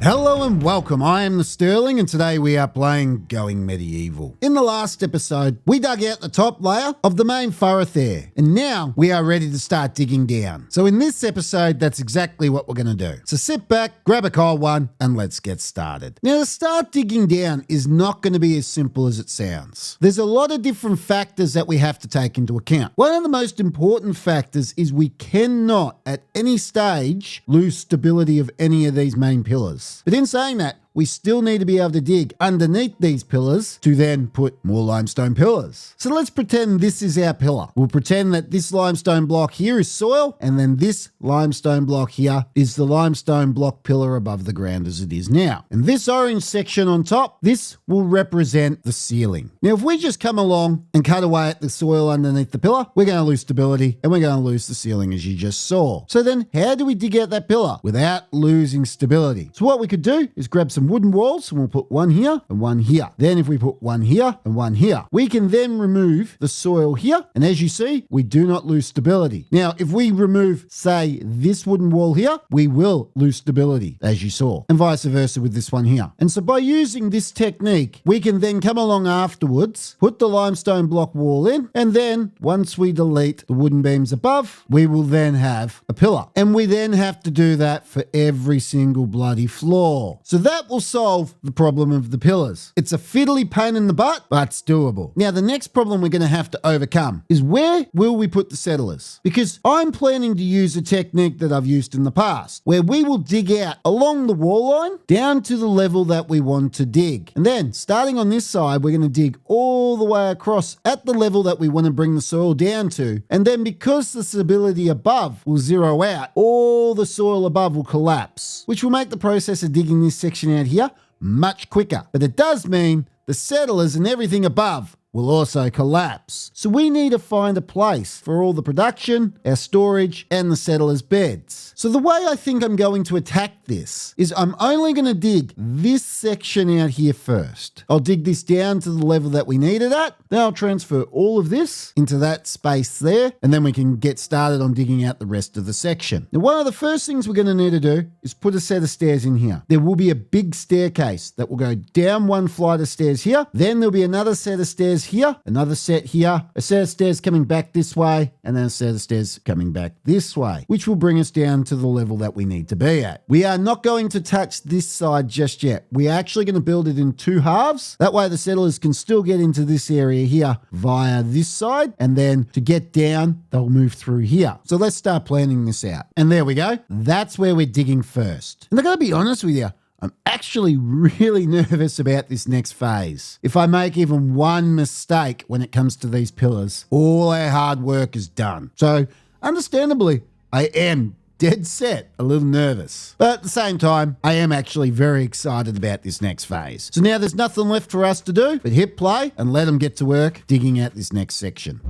Hello and welcome, I am the Sterling and today we are playing Going Medieval. In the last episode, we dug out the top layer of the main thoroughfare and now we are ready to start digging down. So in this episode, that's exactly what we're going to do. So sit back, grab a cold one and let's get started. Now to start digging down is not going to be as simple as it sounds. There's a lot of different factors that we have to take into account. One of the most important factors is we cannot at any stage lose stability of any of these main pillars. But in saying that, we still need to be able to dig underneath these pillars to then put more limestone pillars. So let's pretend this is our pillar. We'll pretend that this limestone block here is soil, and then this limestone block here is the limestone block pillar above the ground as it is now. And this orange section on top, this will represent the ceiling. Now, if we just come along and cut away at the soil underneath the pillar, we're going to lose stability and we're going to lose the ceiling as you just saw. So then how do we dig out that pillar without losing stability? So what we could do is grab some wooden walls and we'll put one here and one here. Then if we put one here and one here, we can then remove the soil here. And as you see, we do not lose stability. Now, if we remove, say, this wooden wall here, we will lose stability, as you saw, and vice versa with this one here. And so by using this technique, we can then come along afterwards, put the limestone block wall in, and then once we delete the wooden beams above, we will then have a pillar. And we then have to do that for every single bloody floor. So that will solve the problem of the pillars. It's a fiddly pain in the butt, but it's doable. Now, the next problem we're going to have to overcome is where will we put the settlers? Because I'm planning to use a technique that I've used in the past, where we will dig out along the wall line down to the level that we want to dig. And then, starting on this side, we're going to dig all the way across at the level that we want to bring the soil down to. And then because the stability above will zero out, all the soil above will collapse, which will make the process of digging this section out here much quicker. But it does mean the settlers and everything above will also collapse. So we need to find a place for all the production, our storage, and the settlers' beds. So the way I think I'm going to attack this is I'm only going to dig this section out here first. I'll dig this down to the level that we need it at. Then I'll transfer all of this into that space there, and then we can get started on digging out the rest of the section. Now, one of the first things we're going to need to do is put a set of stairs in here. There will be a big staircase that will go down one flight of stairs here. Then there'll be another set of stairs here, another set here, a set of stairs coming back this way, and then a set of stairs coming back this way, which will bring us down to the level that we need to be at. We are not going to touch this side just yet. We are actually going to build it in two halves. That way the settlers can still get into this area here via this side, and then to get down, they'll move through here. So let's start planning this out. And there we go. That's where we're digging first. And I gotta be honest with you, I'm actually really nervous about this next phase. If I make even one mistake when it comes to these pillars, all our hard work is done. So, understandably, I am dead set a little nervous. But at the same time, I am actually very excited about this next phase. So now there's nothing left for us to do but hit play and let them get to work digging out this next section.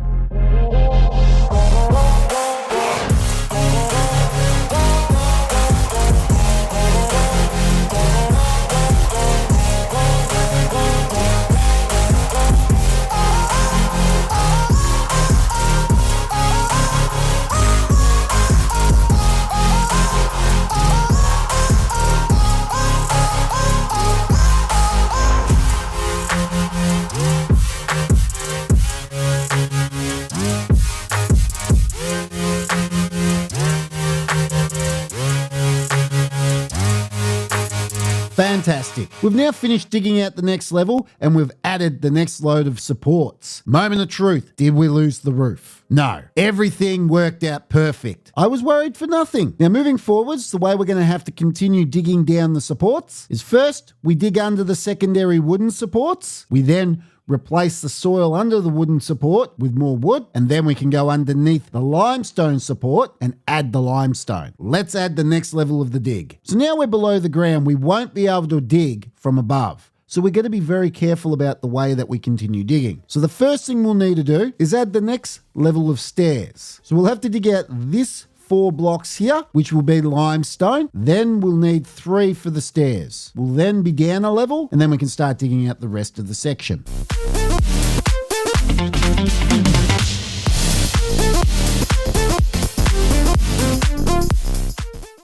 Fantastic. We've now finished digging out the next level and we've added the next load of supports. Moment of truth. Did we lose the roof? No. Everything worked out perfect. I was worried for nothing. Now moving forwards, the way we're going to have to continue digging down the supports is first we dig under the secondary wooden supports. We then replace the soil under the wooden support with more wood, and then we can go underneath the limestone support and add the limestone. Let's add the next level of the dig. So now we're below the ground, we won't be able to dig from above. So we're going to be very careful about the way that we continue digging. So the first thing we'll need to do is add the next level of stairs. So we'll have to dig out this 4 blocks here, which will be limestone. Then we'll need 3 for the stairs. We'll then be down a level, and then we can start digging out the rest of the section.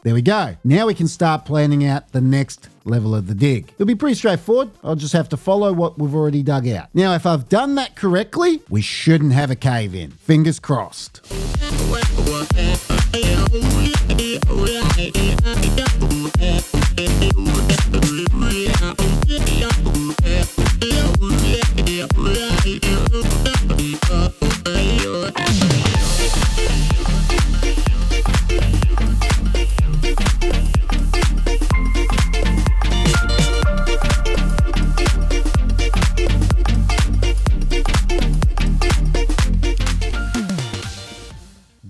There we go. Now we can start planning out the next level of the dig. It'll be pretty straightforward. I'll just have to follow what we've already dug out. Now, if I've done that correctly, we shouldn't have a cave in. Fingers crossed.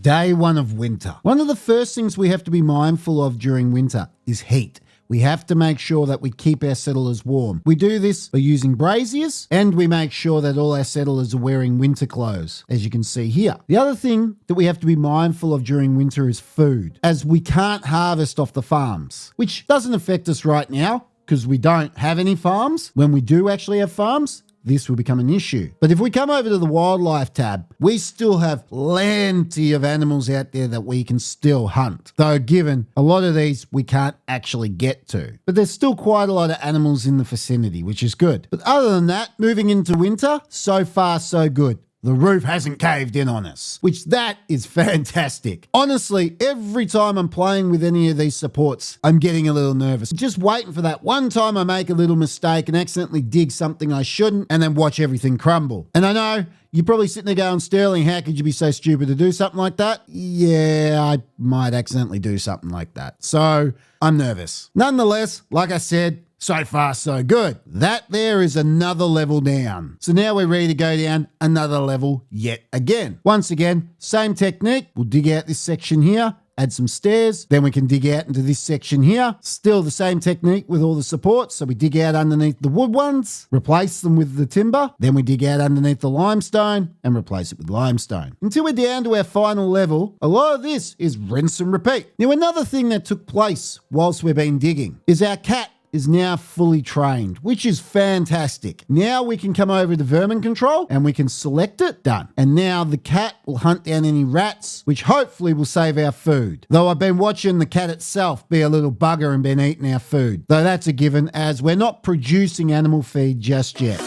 Day one of winter. One of the first things we have to be mindful of during winter is heat. We have to make sure that we keep our settlers warm. We do this by using braziers, and we make sure that all our settlers are wearing winter clothes, as you can see here. The other thing that we have to be mindful of during winter is food, as we can't harvest off the farms, which doesn't affect us right now because we don't have any farms. When we do actually have farms, this will become an issue. But if we come over to the wildlife tab, we still have plenty of animals out there that we can still hunt. Though given a lot of these we can't actually get to. But there's still quite a lot of animals in the vicinity, which is good. But other than that, moving into winter, so far so good. The roof hasn't caved in on us, which that is fantastic. Honestly, every time I'm playing with any of these supports, I'm getting a little nervous. Just waiting for that one time I make a little mistake and accidentally dig something I shouldn't and then watch everything crumble. And I know you're probably sitting there going, Sterling, how could you be so stupid to do something like that? Yeah, I might accidentally do something like that. So I'm nervous. Nonetheless, like I said, so far, so good. That there is another level down. So now we're ready to go down another level yet again. Once again, same technique. We'll dig out this section here, add some stairs. Then we can dig out into this section here. Still the same technique with all the supports. So we dig out underneath the wood ones, replace them with the timber. Then we dig out underneath the limestone and replace it with limestone. Until we're down to our final level, a lot of this is rinse and repeat. Now, another thing that took place whilst we've been digging is our cat is now fully trained, which is fantastic. Now we can come over to vermin control and we can select it, done. And now the cat will hunt down any rats, which hopefully will save our food. Though I've been watching the cat itself be a little bugger and been eating our food. Though that's a given, as we're not producing animal feed just yet.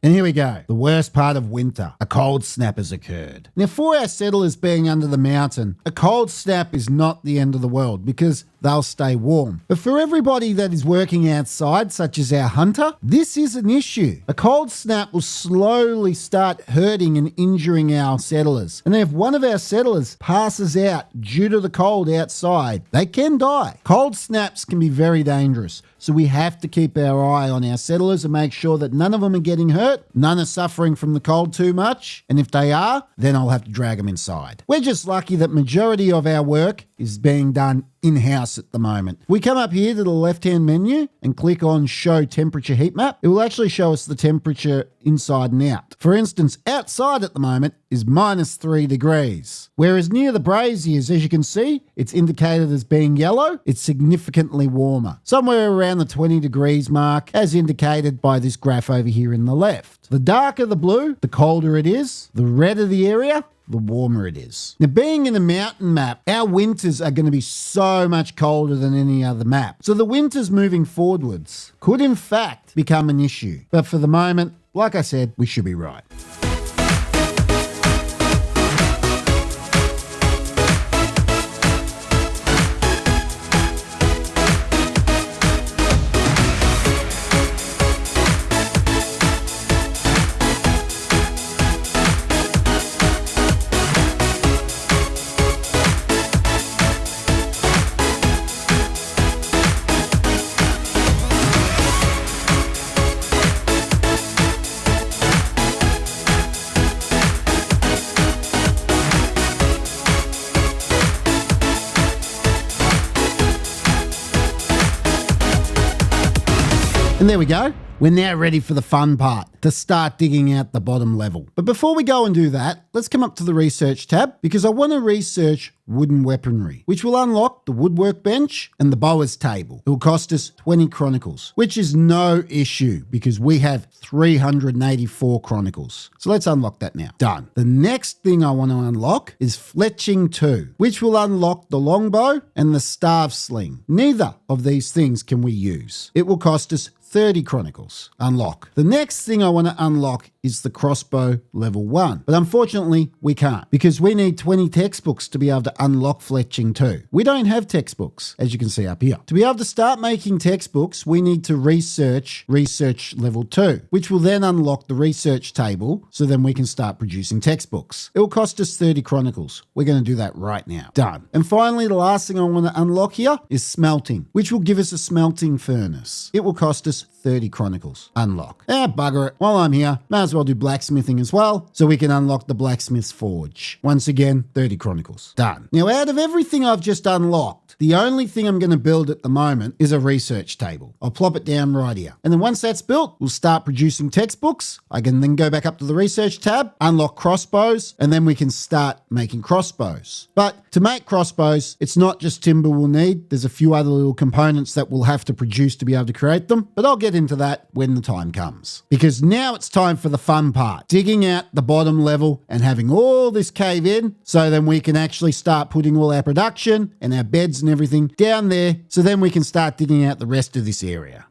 And here we go, the worst part of winter. A cold snap has occurred. Now, for our settlers being under the mountain, a cold snap is not the end of the world because they'll stay warm. But for everybody that is working outside, such as our hunter, this is an issue. A cold snap will slowly start hurting and injuring our settlers. And if one of our settlers passes out due to the cold outside, they can die. Cold snaps can be very dangerous. So we have to keep our eye on our settlers and make sure that none of them are getting hurt, none are suffering from the cold too much, and if they are, then I'll have to drag them inside. We're just lucky that majority of our work is being done in-house at the moment. We come up here to the left-hand menu and click on Show Temperature Heat Map. It will actually show us the temperature inside and out. For instance, outside at the moment is -3 degrees, whereas near the braziers, as you can see, it's indicated as being yellow. It's significantly warmer, somewhere around the 20 degrees mark, as indicated by this graph over here in the left. The darker the blue, the colder it is. The redder the area, the warmer it is. Now, being in a mountain map, our winters are going to be so much colder than any other map. So the winters moving forwards could in fact become an issue. But for the moment, like I said, we should be right. And there we go. We're now ready for the fun part, to start digging out the bottom level. But before we go and do that, let's come up to the research tab because I want to research wooden weaponry, which will unlock the woodwork bench and the bower's table. It will cost us 20 chronicles, which is no issue because we have 384 chronicles. So let's unlock that now. Done. The next thing I want to unlock is fletching 2, which will unlock the longbow and the starve sling. Neither of these things can we use. It will cost us 30 chronicles. Unlock. The next thing I want to unlock is the crossbow level 1. But unfortunately, we can't because we need 20 textbooks to be able to unlock fletching 2. We don't have textbooks, as you can see up here. To be able to start making textbooks, we need to research level 2, which will then unlock the research table so then we can start producing textbooks. It will cost us 30 chronicles. We're going to do that right now. Done. And finally, the last thing I want to unlock here is smelting, which will give us a smelting furnace. It will cost us 30 chronicles. Unlock. Bugger it. While I'm here, might as well do blacksmithing as well so we can unlock the blacksmith's forge. Once again, 30 chronicles. Done. Now, out of everything I've just unlocked, the only thing I'm going to build at the moment is a research table. I'll plop it down right here. And then once that's built, we'll start producing textbooks. I can then go back up to the research tab, unlock crossbows, and then we can start making crossbows. But to make crossbows, it's not just timber we'll need. There's a few other little components that we'll have to produce to be able to create them. But I'll get into that when the time comes. Because now it's time for the fun part. Digging out the bottom level and having all this cave in so then we can actually start putting all our production and our beds and everything down there so then we can start digging out the rest of this area.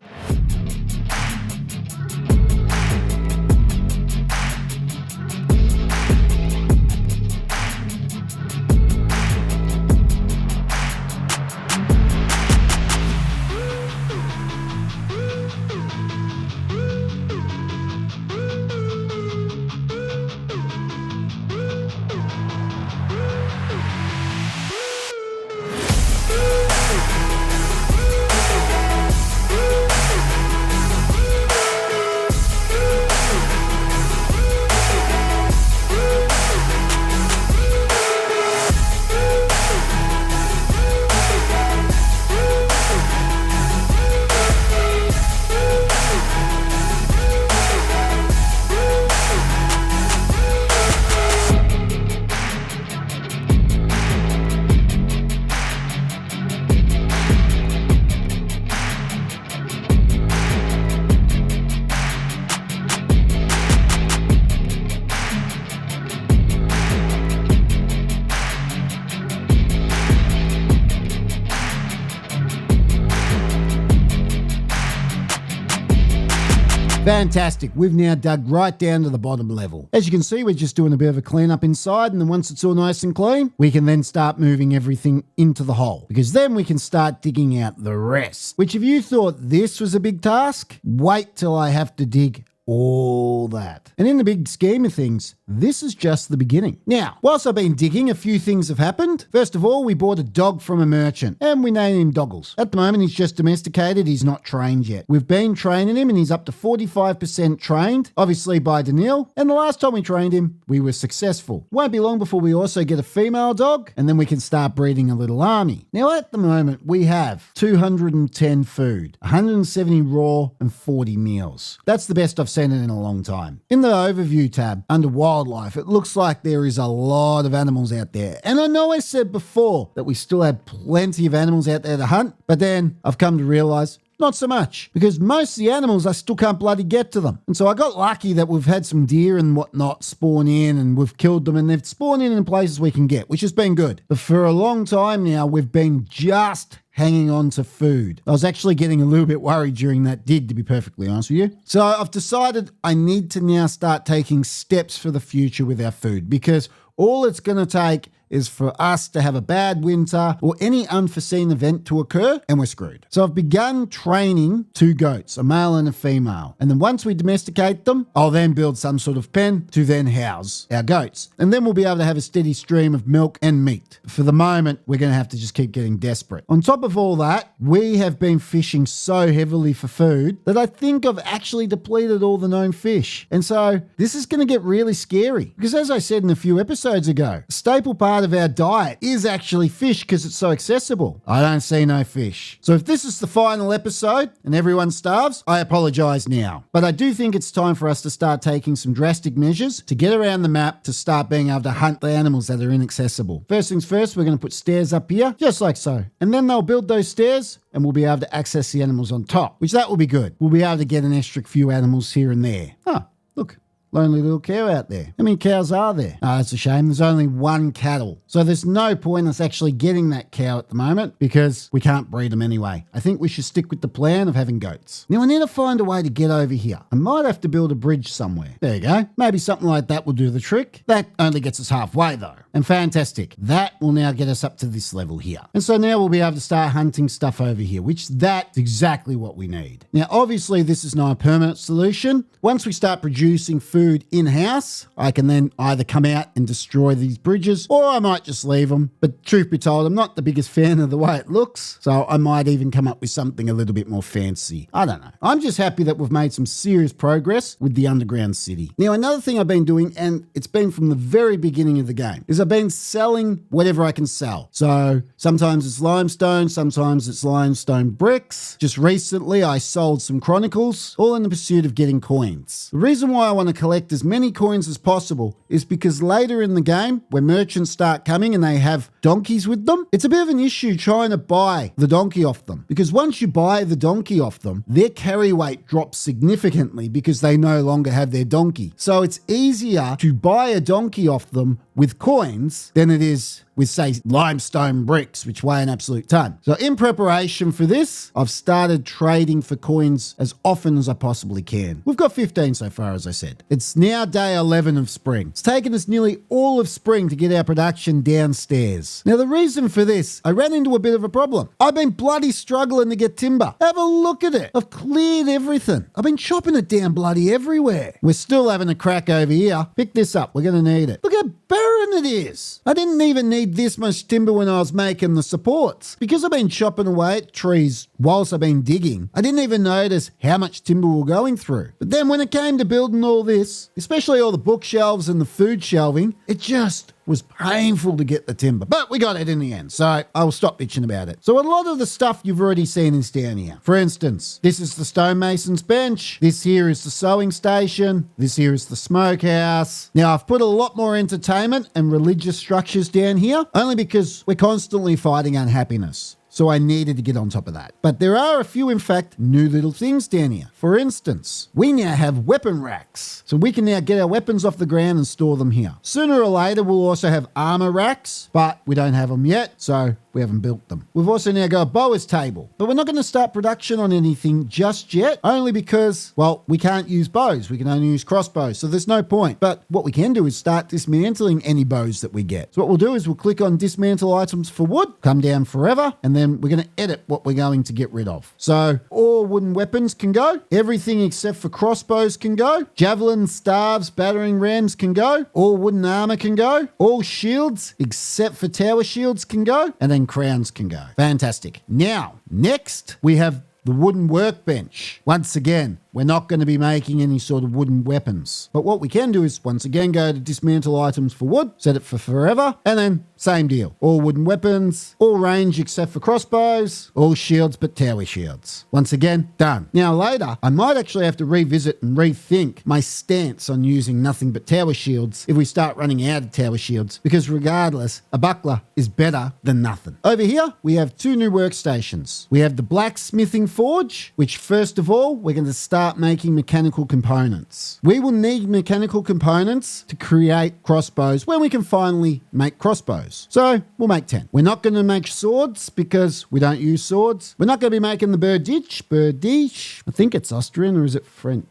Fantastic. We've now dug right down to the bottom level. As you can see, we're just doing a bit of a cleanup inside, and then once it's all nice and clean, we can then start moving everything into the hole, because then we can start digging out the rest. Which if you thought this was a big task, wait till I have to dig all that. And in the big scheme of things, this is just the beginning. Now, whilst I've been digging, a few things have happened. First of all, we bought a dog from a merchant and we named him Doggles. At the moment, he's just domesticated. He's not trained yet. We've been training him and he's up to 45% trained, obviously by Daniil. And the last time we trained him, we were successful. Won't be long before we also get a female dog and then we can start breeding a little army. Now, at the moment, we have 210 food, 170 raw and 40 meals. That's the best I've seen it in a long time. In the overview tab under wildlife, it looks like there is a lot of animals out there. And I know I said before that we still have plenty of animals out there to hunt, but then I've come to realize not so much, because most of the animals I still can't bloody get to them. And so I got lucky that we've had some deer and whatnot spawn in and we've killed them and they've spawned in places we can get, which has been good. But for a long time now, we've been just hanging on to food. I was actually getting a little bit worried during that dig, to be perfectly honest with you. So I've decided I need to now start taking steps for the future with our food, because all it's going to take is for us to have a bad winter or any unforeseen event to occur and we're screwed. So I've begun training 2 goats, a male and a female. And then once we domesticate them, I'll then build some sort of pen to then house our goats. And then we'll be able to have a steady stream of milk and meat. For the moment, we're going to have to just keep getting desperate. On top of all that, we have been fishing so heavily for food that I think I've actually depleted all the known fish. And so this is going to get really scary, because as I said in a few episodes ago, a staple part part of our diet is actually fish because it's so accessible. I don't see no fish. So if this is the final episode and everyone starves, I apologize now. But I do think it's time for us to start taking some drastic measures to get around the map to start being able to hunt the animals that are inaccessible. First things first, we're going to put stairs up here, just like so. And then they'll build those stairs and we'll be able to access the animals on top, which that will be good. We'll be able to get an extra few animals here and there. Oh, look. Lonely little cow out there. How many cows are there? Oh, that's a shame. There's only one cattle. So there's no point us actually getting that cow at the moment because we can't breed them anyway. I think we should stick with the plan of having goats. Now I need to find a way to get over here. I might have to build a bridge somewhere. There you go. Maybe something like that will do the trick. That only gets us halfway though. And fantastic. That will now get us up to this level here. And so now we'll be able to start hunting stuff over here, which that's exactly what we need. Now, obviously this is not a permanent solution. Once we start producing food in-house, I can then either come out and destroy these bridges or I might just leave them. But truth be told, I'm not the biggest fan of the way it looks. So I might even come up with something a little bit more fancy. I don't know. I'm just happy that we've made some serious progress with the underground city. Now, another thing I've been doing, and it's been from the very beginning of the game, is I've been selling whatever I can sell. So sometimes it's limestone, sometimes it's limestone bricks. Just recently I sold some chronicles, all in the pursuit of getting coins. The reason why I want to collect as many coins as possible is because later in the game, when merchants start coming and they have donkeys with them, it's a bit of an issue trying to buy the donkey off them. Because once you buy the donkey off them, their carry weight drops significantly because they no longer have their donkey. So it's easier to buy a donkey off them with coins than it is with, say, limestone bricks, which weigh an absolute ton. So in preparation for this, I've started trading for coins as often as I possibly can. We've got 15 so far, as I said. It's now day 11 of spring. It's taken us nearly all of spring to get our production downstairs. Now, the reason for this, I ran into a bit of a problem. I've been bloody struggling to get timber. Have a look at it. I've cleared everything. I've been chopping it down bloody everywhere. We're still having a crack over here. Pick this up. We're going to need it. Look how barren it is. I didn't even need this much timber when I was making the supports. Because I've been chopping away at trees whilst I've been digging, I didn't even notice how much timber we're going through. But then when it came to building all this, especially all the bookshelves and the food shelving, it just was painful to get the timber, but we got it in the end, so I will stop bitching about it. So a lot of the stuff you've already seen is down here. For instance, this is the stonemason's bench. This here is the sewing station. This here is the smokehouse. Now, I've put a lot more entertainment and religious structures down here, only because we're constantly fighting unhappiness. So I needed to get on top of that. But there are a few, in fact, new little things down here. For instance, we now have weapon racks. So we can now get our weapons off the ground and store them here. Sooner or later, we'll also have armor racks, but we don't have them yet, so we haven't built them. We've also now got a bower's table, but we're not going to start production on anything just yet, only because, well, we can't use bows. We can only use crossbows, so there's no point. But what we can do is start dismantling any bows that we get. So what we'll do is we'll click on dismantle items for wood, come down forever, and then we're going to edit what we're going to get rid of. So all wooden weapons can go. Everything except for crossbows can go. Javelins, staves, battering rams can go. All wooden armor can go. All shields except for tower shields can go. And then crowns can go. Fantastic. Now, next we have the wooden workbench. Once again, we're not going to be making any sort of wooden weapons. But what we can do is, once again, go to dismantle items for wood, set it for forever, and then same deal. All wooden weapons, all range except for crossbows, all shields but tower shields. Once again, done. Now later, I might actually have to revisit and rethink my stance on using nothing but tower shields if we start running out of tower shields, because regardless, a buckler is better than nothing. Over here, we have two new workstations. We have the blacksmithing forge, which first of all, we're going to start making mechanical components. We will need mechanical components to create crossbows when we can finally make crossbows. So we'll make 10. We're not going to make swords because we don't use swords. We're not going to be making the berdiche. I think it's Austrian, or is it French?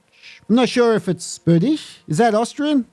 I'm not sure if it's berdiche. Is that Austrian?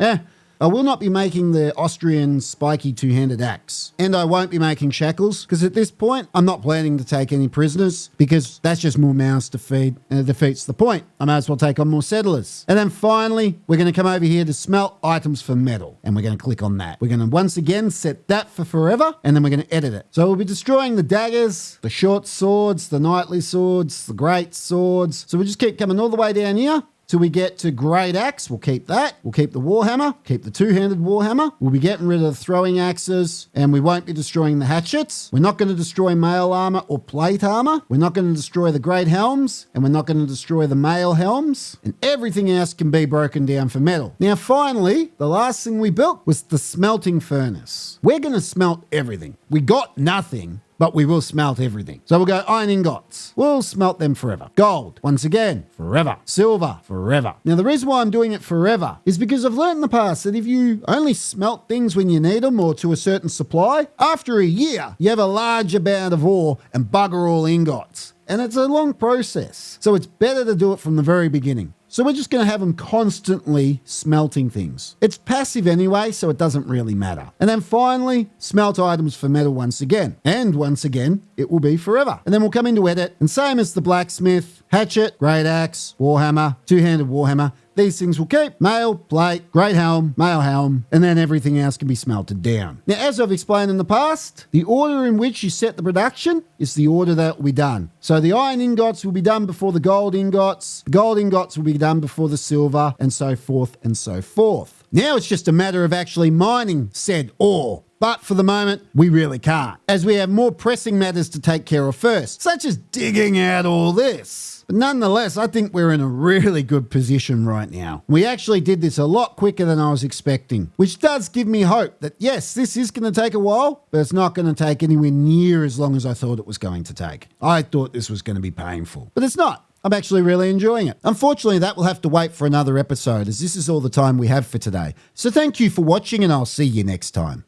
I will not be making the Austrian spiky two-handed axe. And I won't be making shackles, because at this point, I'm not planning to take any prisoners, because that's just more mouths to feed, and it defeats the point. I may as well take on more settlers. And then finally, we're going to come over here to smelt items for metal, and we're going to click on that. We're going to once again set that for forever, and then we're going to edit it. So we'll be destroying the daggers, the short swords, the knightly swords, the great swords. So we'll just keep coming all the way down here till we get to great axe. We'll keep that. We'll keep the warhammer, keep the two-handed warhammer. We'll be getting rid of the throwing axes, and we won't be destroying the hatchets. We're not going to destroy mail armor or plate armor. We're not going to destroy the great helms, and we're not going to destroy the mail helms, and everything else can be broken down for metal. Now, finally, the last thing we built was the smelting furnace. We're going to smelt everything. We got nothing, but we will smelt everything. So we'll go iron ingots. We'll smelt them forever. Gold, once again, forever. Silver, forever. Now, the reason why I'm doing it forever is because I've learned in the past that if you only smelt things when you need them or to a certain supply, after a year, you have a large amount of ore and bugger all ingots. And it's a long process. So it's better to do it from the very beginning. So we're just going to have them constantly smelting things. It's passive anyway, so it doesn't really matter. And then finally, smelt items for metal once again. And once again, it will be forever. And then we'll come into edit, and same as the blacksmith, hatchet, great axe, warhammer, two-handed warhammer, these things will keep. Mail, plate, great helm, mail helm, and then everything else can be smelted down. Now, as I've explained in the past, the order in which you set the production is the order that will be done. So the iron ingots will be done before the gold ingots will be done before the silver, and so forth and so forth. Now it's just a matter of actually mining said ore. But for the moment, we really can't, as we have more pressing matters to take care of first, such as digging out all this. But nonetheless, I think we're in a really good position right now. We actually did this a lot quicker than I was expecting, which does give me hope that yes, this is going to take a while, but it's not going to take anywhere near as long as I thought it was going to take. I thought this was going to be painful, but it's not. I'm actually really enjoying it. Unfortunately, that will have to wait for another episode, as this is all the time we have for today. So thank you for watching, and I'll see you next time.